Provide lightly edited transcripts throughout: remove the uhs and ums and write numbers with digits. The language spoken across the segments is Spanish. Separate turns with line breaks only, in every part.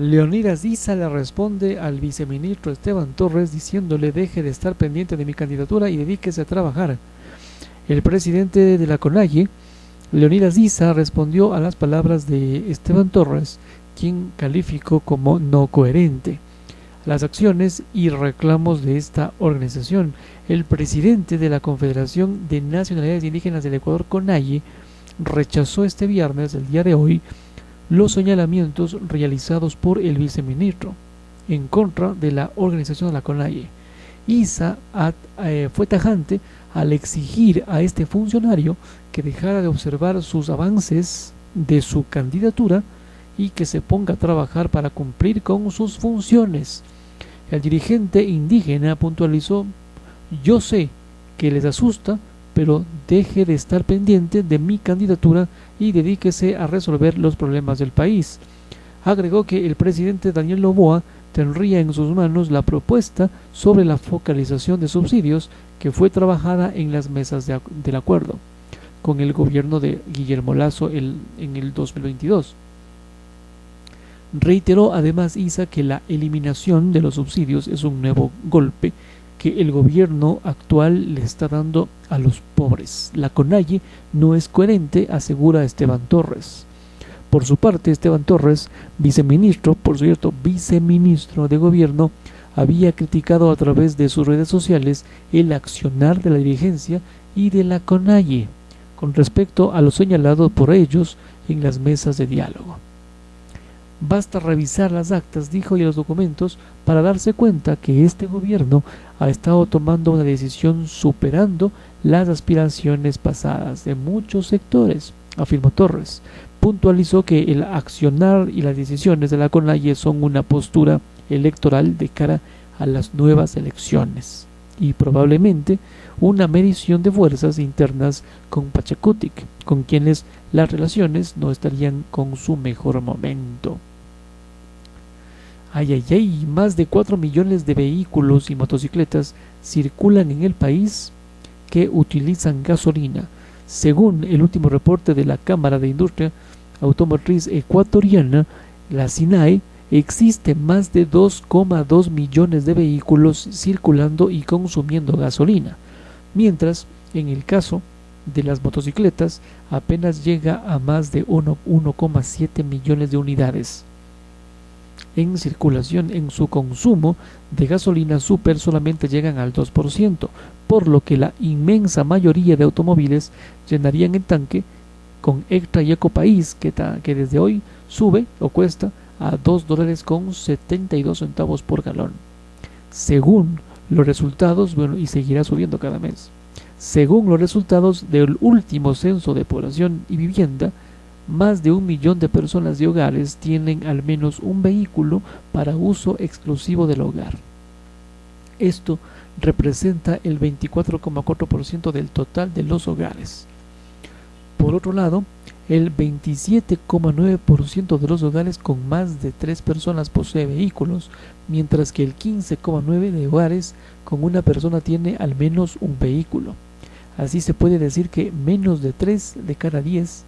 Leonidas Issa le responde al viceministro Esteban Torres diciéndole: deje de estar pendiente de mi candidatura y dedíquese a trabajar. El presidente de la CONAIE, Leonidas Issa, respondió a las palabras de Esteban Torres, quien calificó como no coherente las acciones y reclamos de esta organización. El presidente de la Confederación de Nacionalidades Indígenas del Ecuador, CONAIE, rechazó este viernes, el día de hoy, los señalamientos realizados por el viceministro en contra de la organización de la CONAIE. Issa fue tajante al exigir a este funcionario que dejara de observar sus avances de su candidatura y que se ponga a trabajar para cumplir con sus funciones. El dirigente indígena puntualizó: yo sé que les asusta, pero deje de estar pendiente de mi candidatura y dedíquese a resolver los problemas del país. Agregó que el presidente Daniel Noboa tendría en sus manos la propuesta sobre la focalización de subsidios que fue trabajada en las mesas del acuerdo con el gobierno de Guillermo Lasso en el 2022. Reiteró además Issa que la eliminación de los subsidios es un nuevo golpe que el gobierno actual le está dando a los pobres. La CONAIE no es coherente, asegura Esteban Torres. Por su parte, Esteban Torres, viceministro de gobierno, había criticado a través de sus redes sociales el accionar de la dirigencia y de la CONAIE con respecto a lo señalado por ellos en las mesas de diálogo. Basta revisar las actas, dijo, y los documentos para darse cuenta que este gobierno ha estado tomando una decisión superando las aspiraciones pasadas de muchos sectores, afirmó Torres. Puntualizó que el accionar y las decisiones de la CONAIE son una postura electoral de cara a las nuevas elecciones y probablemente una medición de fuerzas internas con Pachacutic, con quienes las relaciones no estarían con su mejor momento. Más de 4 millones de vehículos y motocicletas circulan en el país que utilizan gasolina. Según el último reporte de la Cámara de Industria Automotriz Ecuatoriana, la SINAE, existe más de 2,2 millones de vehículos circulando y consumiendo gasolina, mientras en el caso de las motocicletas apenas llega a más de 1,7 millones de unidades en circulación. En su consumo de gasolina super solamente llegan al 2%, por lo que la inmensa mayoría de automóviles llenarían el tanque con Extra y Ecopaís, que desde hoy sube o cuesta a $2.72 por galón. Según los resultados, y seguirá subiendo cada mes. Según los resultados del último censo de población y vivienda, más de 1 millón de personas de hogares tienen al menos un vehículo para uso exclusivo del hogar. Esto representa el 24,4% del total de los hogares. Por otro lado, el 27,9% de los hogares con más de 3 personas posee vehículos, mientras que el 15,9% de hogares con una persona tiene al menos un vehículo. Así se puede decir que menos de 3 de cada 10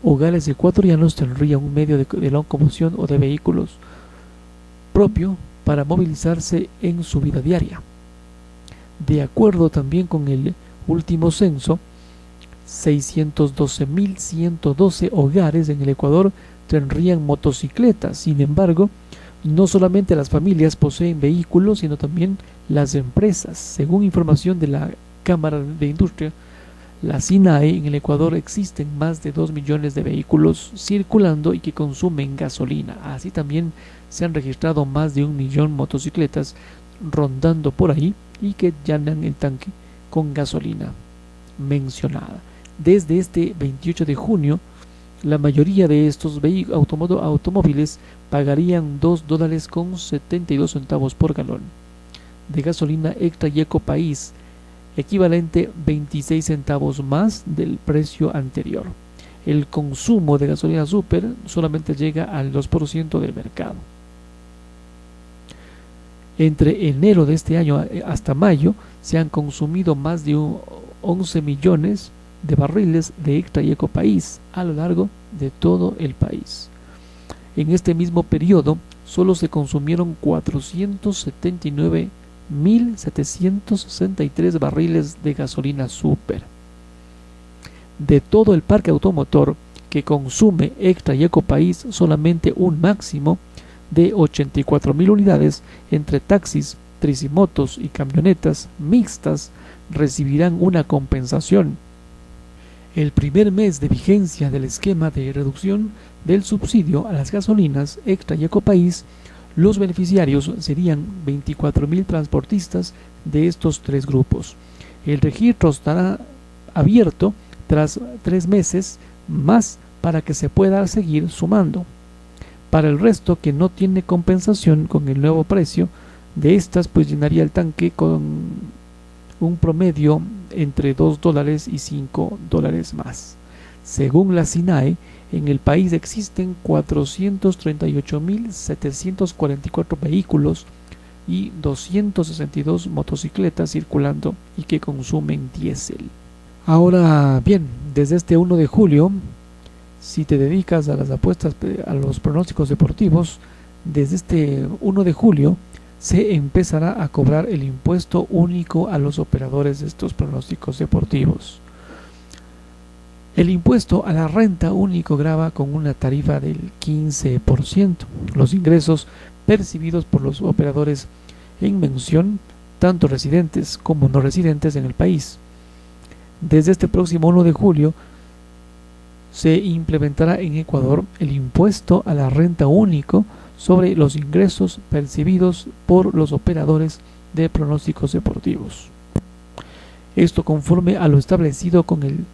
hogares ecuatorianos tendrían un medio de locomoción o de vehículos propio para movilizarse en su vida diaria. De acuerdo también con el último censo, 612.112 hogares en el Ecuador tendrían motocicletas. Sin embargo, no solamente las familias poseen vehículos, sino también las empresas. Según información de la Cámara de Industria, la SINAE, en el Ecuador existen más de 2 millones de vehículos circulando y que consumen gasolina. Así también se han registrado más de 1 millón de motocicletas rondando por ahí y que llenan el tanque con gasolina mencionada. Desde este 28 de junio, la mayoría de estos automóviles pagarían $2.72 por galón de gasolina Extra y Ecopaís, equivalente 26 centavos más del precio anterior. El consumo de gasolina super solamente llega al 2% del mercado. Entre enero de este año hasta mayo se han consumido más de 11 millones de barriles de Extra y Ecopaís a lo largo de todo el país. En este mismo periodo solo se consumieron 479.763 barriles de gasolina super. De todo el parque automotor que consume Extra y Ecopaís, solamente un máximo de 84.000 unidades entre taxis, tricimotos y camionetas mixtas recibirán una compensación. El primer mes de vigencia del esquema de reducción del subsidio a las gasolinas Extra y Ecopaís, los beneficiarios serían 24.000 transportistas de estos tres grupos. El registro estará abierto tras 3 meses más para que se pueda seguir sumando. Para el resto que no tiene compensación con el nuevo precio de estas, pues llenaría el tanque con un promedio entre $2 y $5 más. Según la SINAE, en el país existen 438.744 vehículos y 262 motocicletas circulando y que consumen diésel. Ahora bien, desde este 1 de julio, si te dedicas a las apuestas, a los pronósticos deportivos, desde este 1 de julio se empezará a cobrar el impuesto único a los operadores de estos pronósticos deportivos. El impuesto a la renta único grava con una tarifa del 15% los ingresos percibidos por los operadores en mención, tanto residentes como no residentes en el país. Desde este próximo 1 de julio se implementará en Ecuador el impuesto a la renta único sobre los ingresos percibidos por los operadores de pronósticos deportivos. Esto conforme a lo establecido con el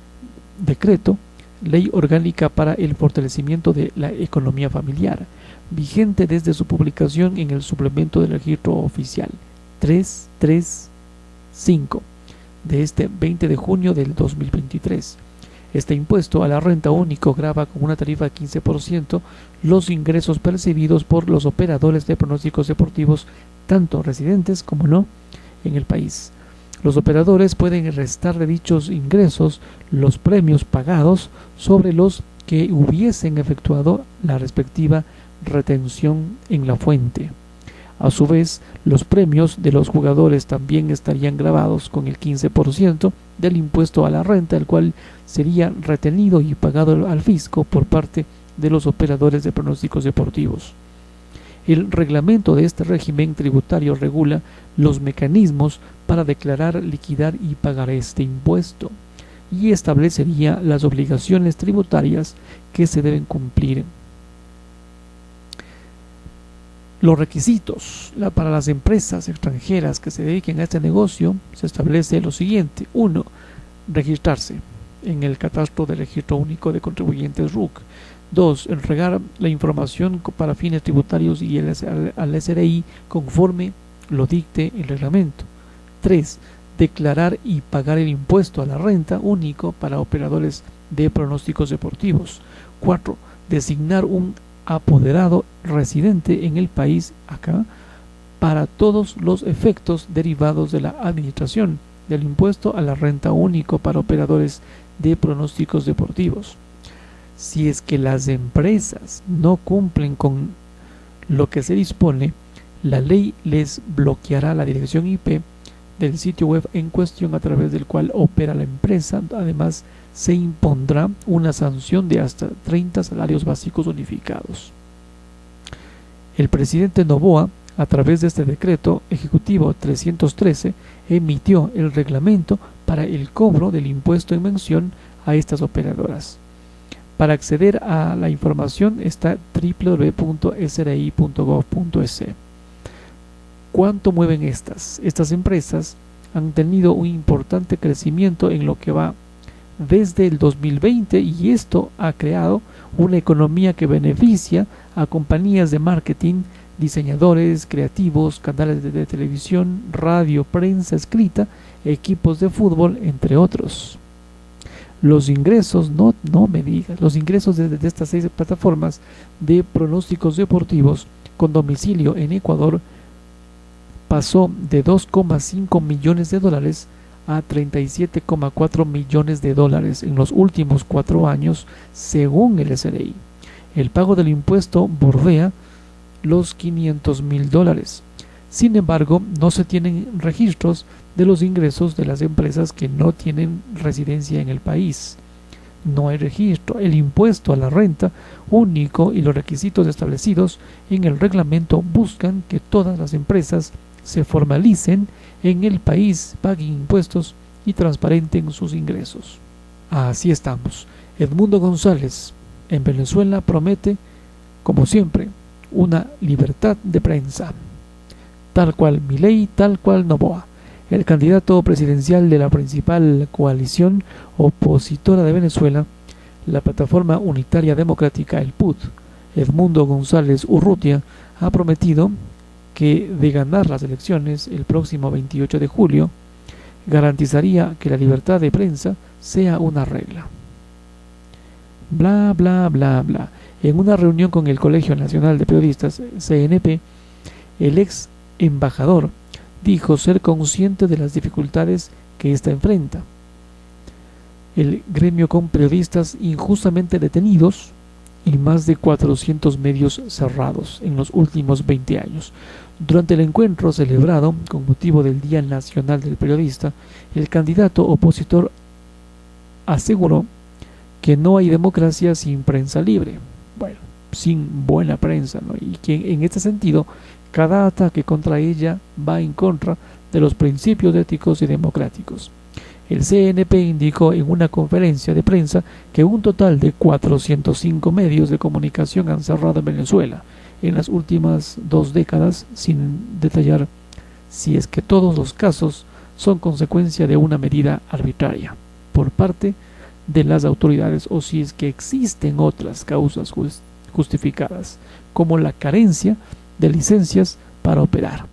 decreto Ley Orgánica para el Fortalecimiento de la Economía Familiar, vigente desde su publicación en el suplemento del registro oficial 335 de este 20 de junio del 2023. Este impuesto a la renta único grava con una tarifa de 15% los ingresos percibidos por los operadores de pronósticos deportivos, tanto residentes como no en el país. Los operadores pueden restar de dichos ingresos los premios pagados sobre los que hubiesen efectuado la respectiva retención en la fuente. A su vez, los premios de los jugadores también estarían gravados con el 15% del impuesto a la renta, el cual sería retenido y pagado al fisco por parte de los operadores de pronósticos deportivos. El reglamento de este régimen tributario regula los mecanismos para declarar, liquidar y pagar este impuesto y establecería las obligaciones tributarias que se deben cumplir. Los requisitos para las empresas extranjeras que se dediquen a este negocio se establece lo siguiente: 1. Registrarse en el Catastro del Registro Único de Contribuyentes RUC. 2. Entregar la información para fines tributarios y al SRI conforme lo dicte el reglamento. 3. Declarar y pagar el impuesto a la renta único para operadores de pronósticos deportivos. 4. Designar un apoderado residente en el país acá para todos los efectos derivados de la administración del impuesto a la renta único para operadores de pronósticos deportivos. Si es que las empresas no cumplen con lo que se dispone, la ley les bloqueará la dirección IP del sitio web en cuestión a través del cual opera la empresa. Además, se impondrá una sanción de hasta 30 salarios básicos unificados. El presidente Noboa, a través de este decreto ejecutivo 313, emitió el reglamento para el cobro del impuesto en mención a estas operadoras. Para acceder a la información está www.sri.gov.es. ¿Cuánto mueven estas? Estas empresas han tenido un importante crecimiento en lo que va desde el 2020 y esto ha creado una economía que beneficia a compañías de marketing, diseñadores creativos, canales de televisión, radio, prensa escrita, equipos de fútbol, entre otros. Los ingresos, no me digas, los ingresos de estas 6 plataformas de pronósticos deportivos con domicilio en Ecuador pasó de $2,5 millones a $37,4 millones en los últimos 4 años, según el SRI. el pago del impuesto bordea los $500.000. Sin embargo, no se tienen registros de los ingresos de las empresas que no tienen residencia en el país. No hay registro. El impuesto a la renta único y los requisitos establecidos en el reglamento buscan que todas las empresas se formalicen en el país, paguen impuestos y transparenten sus ingresos. Así estamos. Edmundo González en Venezuela promete, como siempre, una libertad de prensa. Tal cual Milei, tal cual Noboa. El candidato presidencial de la principal coalición opositora de Venezuela, la Plataforma Unitaria Democrática, el PUD, Edmundo González Urrutia, ha prometido que de ganar las elecciones el próximo 28 de julio, garantizaría que la libertad de prensa sea una regla. Bla, bla, bla, bla. En una reunión con el Colegio Nacional de Periodistas, CNP, el ex embajador dijo ser consciente de las dificultades que ésta enfrenta. El gremio con periodistas injustamente detenidos y más de 400 medios cerrados en los últimos 20 años. Durante el encuentro celebrado con motivo del Día Nacional del Periodista, el candidato opositor aseguró que no hay democracia sin prensa libre. Bueno, sin buena prensa, ¿no? Y que en este sentido, cada ataque contra ella va en contra de los principios éticos y democráticos. El CNP indicó en una conferencia de prensa que un total de 405 medios de comunicación han cerrado en Venezuela en las últimas 2 décadas, sin detallar si es que todos los casos son consecuencia de una medida arbitraria por parte de las autoridades o si es que existen otras causas justificadas, como la carencia de licencias para operar.